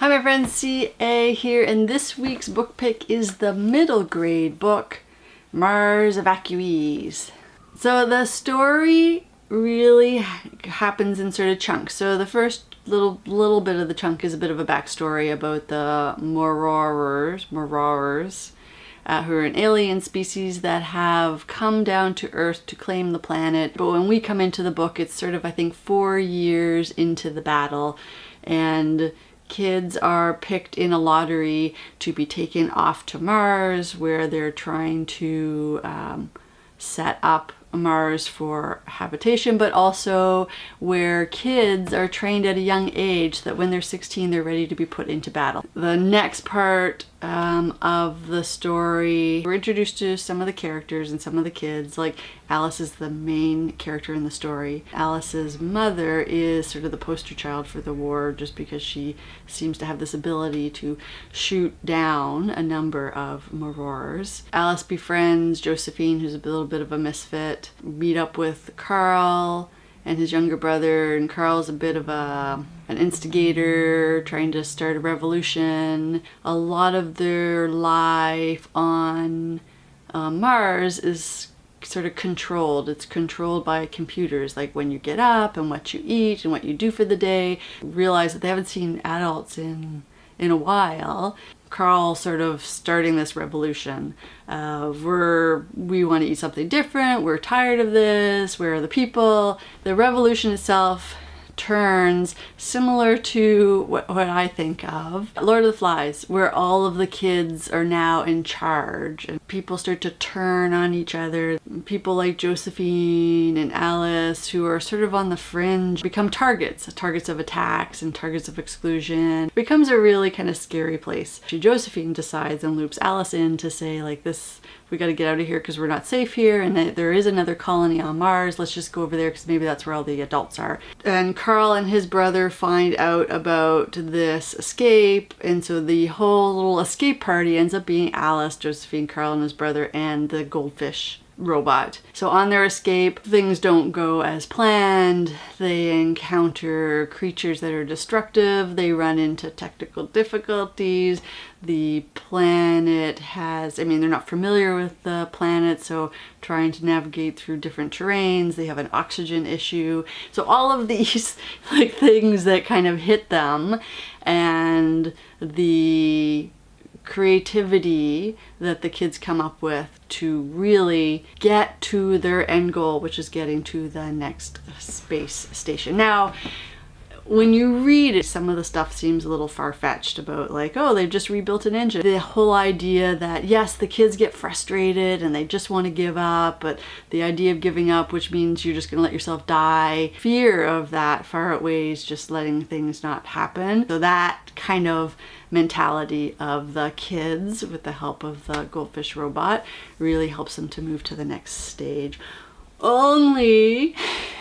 Hi my friends, CA here, and this week's book pick is the middle grade book, Mars Evacuees. So the story really happens in sort of chunks. So the first little bit of the chunk is a bit of a backstory about the Mororers, who are an alien species that have come down to Earth to claim the planet. But when we come into the book, it's sort of, I think, 4 years into the battle, and kids are picked in a lottery to be taken off to Mars, where they're trying to set up Mars for habitation, but also where kids are trained at a young age that when they're 16 they're ready to be put into battle. The next part of the story, we're introduced to some of the characters and some of the kids. Like Alice is the main character in the story. Alice's mother is sort of the poster child for the war, just because she seems to have this ability to shoot down a number of Mororers. Alice befriends Josephine, who's a little bit of a misfit, meet up with Carl and his younger brother, and Carl's a bit of an instigator trying to start a revolution. A lot of their life on Mars is sort of controlled. It's controlled by computers, like when you get up and what you eat and what you do for the day. Realize that they haven't seen adults in a while. Carl sort of starting this revolution of we want to eat something different, we're tired of this, where are the people? The revolution itself turns similar to what I think of Lord of the Flies, where all of the kids are now in charge and people start to turn on each other. People like Josephine and Alice, who are sort of on the fringe, become targets of attacks and targets of exclusion. It becomes a really kind of scary place. Josephine decides and loops Alice in to say, like, this, we got to get out of here because we're not safe here, and that there is another colony on Mars. Let's just go over there because maybe that's where all the adults are. And Carl and his brother find out about this escape, and so the whole little escape party ends up being Alice, Josephine, Carl, and his brother, and the goldfish robot. So on their escape, things don't go as planned. They encounter creatures that are destructive. They run into technical difficulties. The planet has, they're not familiar with the planet, so trying to navigate through different terrains. They have an oxygen issue. So all of these like things that kind of hit them, and the creativity that the kids come up with to really get to their end goal, which is getting to the next space station. Now, when you read it, some of the stuff seems a little far-fetched about, like, oh, they've just rebuilt an engine. The whole idea that, yes, the kids get frustrated and they just want to give up, but the idea of giving up, which means you're just going to let yourself die, fear of that far outweighs just letting things not happen. So that kind of mentality of the kids, with the help of the goldfish robot, really helps them to move to the next stage. Only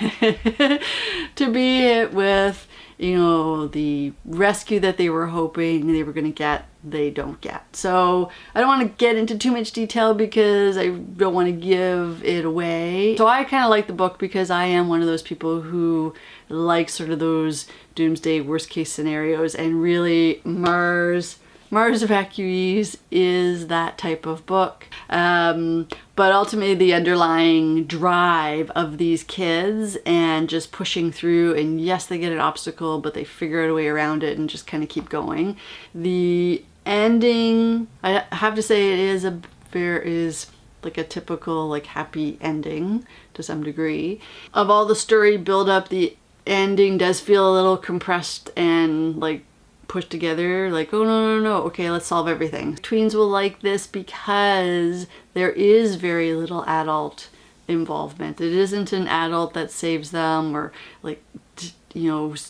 to be hit with, the rescue that they were hoping they were going to get, they don't get. So I don't want to get into too much detail because I don't want to give it away. So I kind of like the book because I am one of those people who like sort of those doomsday worst case scenarios, and really Mars Evacuees is that type of book. But ultimately the underlying drive of these kids and just pushing through, and yes, they get an obstacle, but they figure out a way around it and just kind of keep going. The ending, I have to say, it is like a typical like happy ending to some degree. Of all the story build up, the ending does feel a little compressed and like pushed together, like, oh no, okay, let's solve everything. Tweens will like this because there is very little adult involvement. It isn't an adult that saves them or like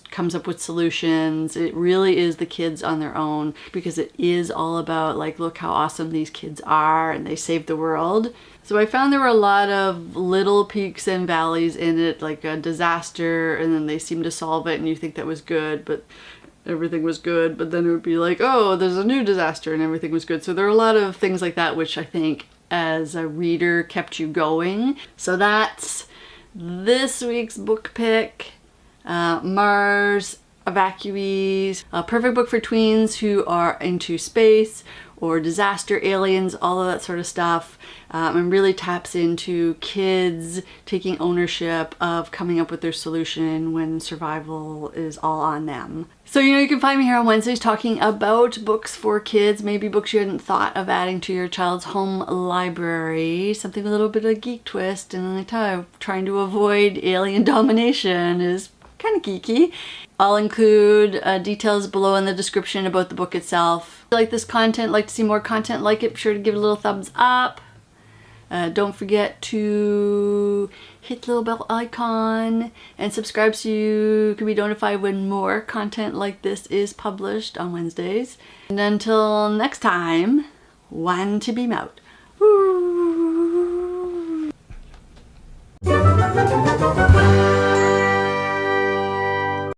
comes up with solutions. It really is the kids on their own, because it is all about, like, look how awesome these kids are and they saved the world. So I found there were a lot of little peaks and valleys in it, like a disaster, and then they seem to solve it and you think that was good, but everything was good, but then it would be like, oh, there's a new disaster and everything was good. So there are a lot of things like that which I think as a reader kept you going. So that's this week's book pick, Mars Evacuees, a perfect book for tweens who are into space or disaster, aliens, all of that sort of stuff, and really taps into kids taking ownership of coming up with their solution when survival is all on them. So you can find me here on Wednesdays talking about books for kids, maybe books you hadn't thought of adding to your child's home library, something with a little bit of a geek twist, and I tell you, trying to avoid alien domination is kind of geeky. I'll include details below in the description about the book itself. If you like this content, like to see more content like it, be sure to give it a little thumbs up. Don't forget to hit the little bell icon and subscribe so you can be notified when more content like this is published on Wednesdays. And until next time, one to beam out. Woo!